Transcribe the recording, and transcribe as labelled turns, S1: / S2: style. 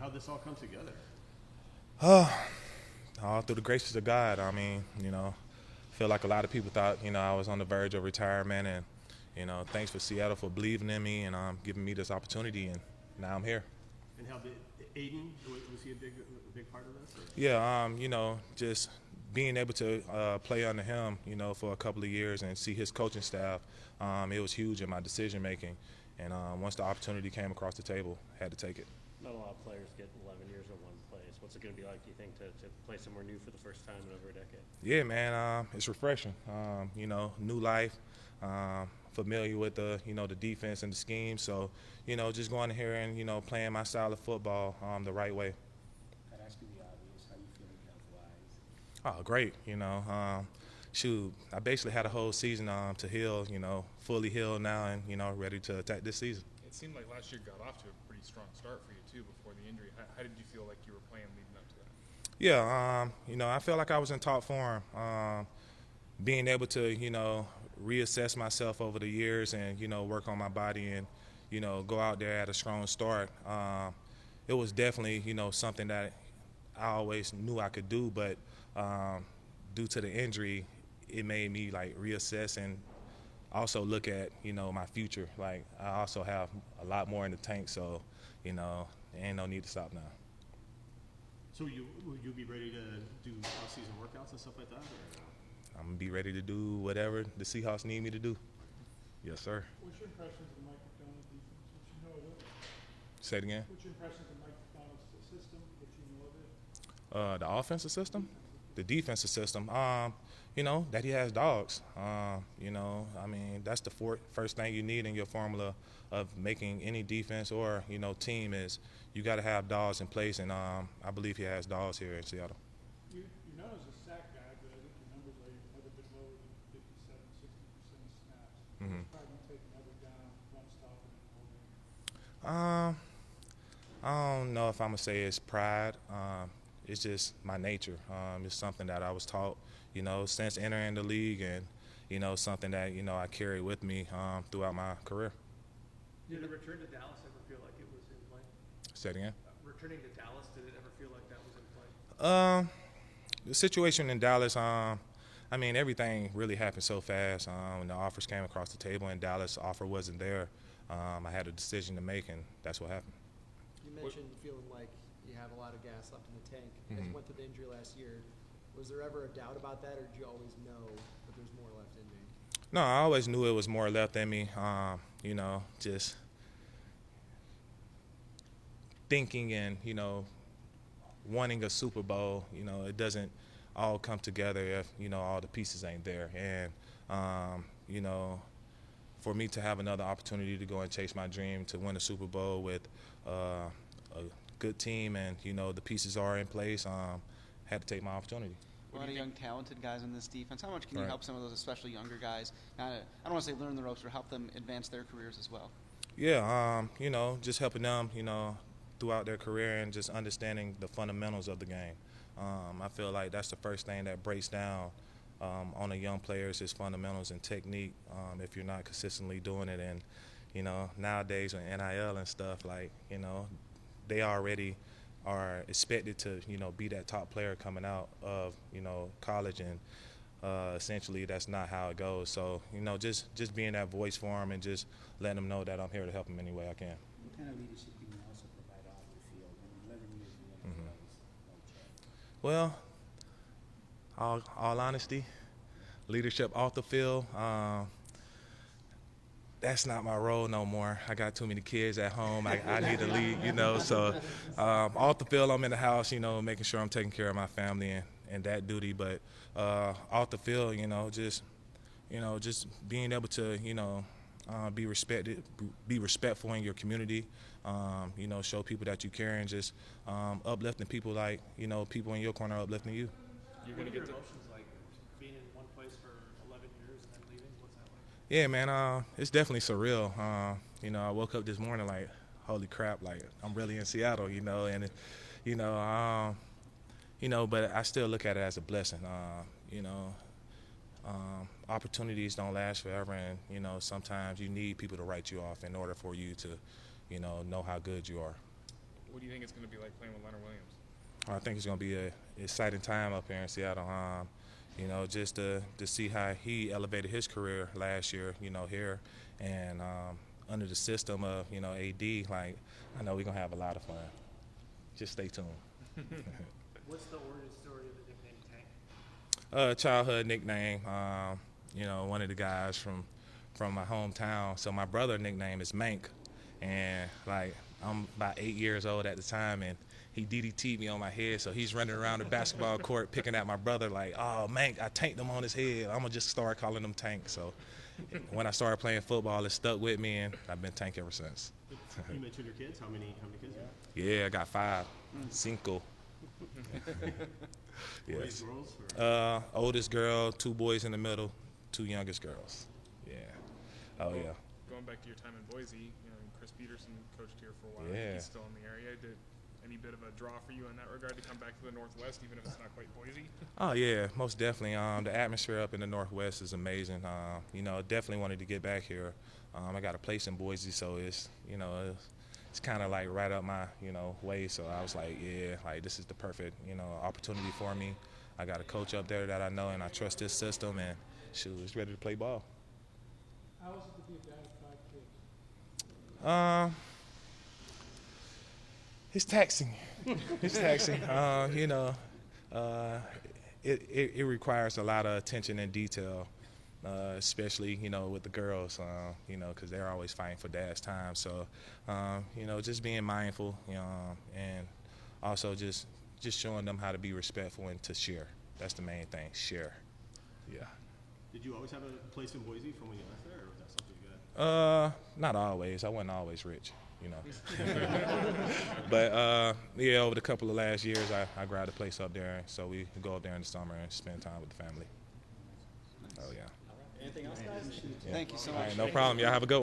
S1: how'd this all come together?
S2: All through the graces of God. I mean, feel like a lot of people thought, I was on the verge of retirement, and, thanks for Seattle for believing in me and giving me this opportunity, and now I'm here.
S1: And how did Aiden, was he a big part of this? Or?
S2: Yeah, just being able to play under him, for a couple of years and see his coaching staff, it was huge in my decision making. And once the opportunity came across the table, had to take it.
S3: Not a lot of players get 11 years in one place. What's it going to be like, do you think, to play somewhere new for the first time in over a decade?
S2: Yeah, man, it's refreshing. New life, familiar with the defense and the scheme. So, just going in here and playing my style of football the right way.
S4: I'd ask you the obvious. How you feeling health-wise?
S2: Oh, great. Shoot, I basically had a whole season to heal. Fully healed now, and ready to attack this season.
S5: It seemed like last year got off to a pretty strong start for you too before the injury. How did you feel like you were playing leading up to that?
S2: Yeah, I felt like I was in top form. Being able to, reassess myself over the years and, work on my body and, go out there at a strong start. It was definitely, something that I always knew I could do, but due to the injury, it made me like reassess and also look at, my future. Like I also have a lot more in the tank, so, there ain't no need to stop now.
S1: So will you be ready to do off-season workouts and stuff like that? Or?
S2: I'm going to be ready to do whatever the Seahawks need me to do. Yes, sir.
S6: What's your impressions of Mike McDonald's defense? What you know of it?
S2: Say it again.
S6: What's your impressions of Mike McDonald's system? What you know of it?
S2: The offensive system? The defensive system. That he has dogs. That's the first thing you need in your formula of making any defense or, team is you got to have dogs in place, and I believe he has dogs here in Seattle.
S6: You're known as a sack guy, but I think your numbers are you've never been lower than 57, 60% of snaps.
S2: Mm-hmm.
S6: Probably take another down, one stop, and then
S2: I don't know if I'm going to say it's pride. It's just my nature. It's something that I was taught, since entering the league, and, something that, I carry with me throughout my career.
S1: Did the return to Dallas ever feel like it was in play?
S2: Say it again.
S1: Returning to Dallas, did it ever feel like that was in play?
S2: The situation in Dallas, everything really happened so fast. When the offers came across the table and Dallas' offer wasn't there, I had a decision to make, and that's what happened.
S7: You mentioned feeling like you have a lot of gas left in the tank. You guys went through the injury last year. Was there ever a doubt about that, or did you always know that there's more left in me?
S2: No, I always knew it was more left in me. Just thinking and, wanting a Super Bowl, it doesn't all come together if, all the pieces ain't there. And, for me to have another opportunity to go and chase my dream to win a Super Bowl with a good team and, the pieces are in place, had to take my opportunity.
S8: A lot of young, talented guys on this defense. How much can you
S2: Right.
S8: help some of those, especially younger guys? I don't want to say learn the ropes, but help them advance their careers as well.
S2: Yeah, just helping them, throughout their career and just understanding the fundamentals of the game. I feel like that's the first thing that breaks down on a young player is his fundamentals and technique. If you're not consistently doing it, and nowadays with NIL and stuff, like they already are expected to be that top player coming out of college, and essentially that's not how it goes. So just being that voice for them and just letting them know that I'm here to help them any way I can.
S4: What kind of leadership can you also provide off the field? I mean, 11 years in the NFL is no joke.
S2: Well, all honesty, leadership off the field, that's not my role no more. I got too many kids at home. I need to lead, So off the field, I'm in the house, making sure I'm taking care of my family and that duty. But off the field, just being able to, be respectful in your community, show people that you care, and just uplifting people like, people in your corner uplifting you.
S1: You're going to get emotions like being in one place for 11 years and then leaving? What's that like?
S2: Yeah, man, it's definitely surreal. I woke up this morning like, holy crap, like I'm really in Seattle, and but I still look at it as a blessing. Opportunities don't last forever, and sometimes you need people to write you off in order for you to, know how good you are.
S5: What do you think it's going to be like playing with Leonard Williams?
S2: I think it's going to be an exciting time up here in Seattle. You know, just to see how he elevated his career last year, you know, here. And under the system of, you know, AD, like, I know we're going to have a lot of fun. Just stay tuned.
S7: What's the origin story of the nickname Tank?
S2: Childhood nickname. You know, one of the guys from my hometown. So my brother nickname is Mank. And, like, I'm about 8 years old at the time, and he DDT'd me on my head, so he's running around the basketball court picking at my brother like, oh, Mank, I tanked him on his head. I'm going to just start calling him Tank. So when I started playing football, it stuck with me, and I've been Tank ever since.
S1: You mentioned your kids. How many kids are
S2: Yeah, I got 5. Cinco.
S1: there? Boys,
S2: Yes.
S1: girls? Or?
S2: Oldest girl, 2 boys in the middle, 2 youngest girls. Yeah. Oh, yeah.
S5: Going back to your time in Boise, you know, Chris Peterson coached here for a while.
S2: Yeah.
S5: He's still in the area. Did any bit of a draw for you in that regard to come back to the Northwest, even if it's not quite Boise?
S2: Oh, yeah, most definitely. The atmosphere up in the Northwest is amazing. You know, definitely wanted to get back here. I got a place in Boise, so it's, you know, it's kind of like right up my, you know, way. So I was like, yeah, like this is the perfect, you know, opportunity for me. I got a coach up there that I know, and I trust his system, and shoot, it's ready to play ball.
S6: How is it to be a dad of 5 kids?
S2: It's taxing. It's taxing. You know, it requires a lot of attention and detail, especially, you know, with the girls, you know, because they're always fighting for dad's time. So, you know, just being mindful, you know, and also just showing them how to be respectful and to share. That's the main thing, share. Yeah.
S1: Did you always have a place in Boise from when you left there, or was that something you got?
S2: Not always. I wasn't always rich, you know. But yeah, over the couple of last years, I grabbed a place up there, so we go up there in the summer and spend time with the family. Oh yeah.
S3: Anything else, guys?
S8: Thank you so
S2: All
S8: much.
S2: right, no problem. Y'all have a good one.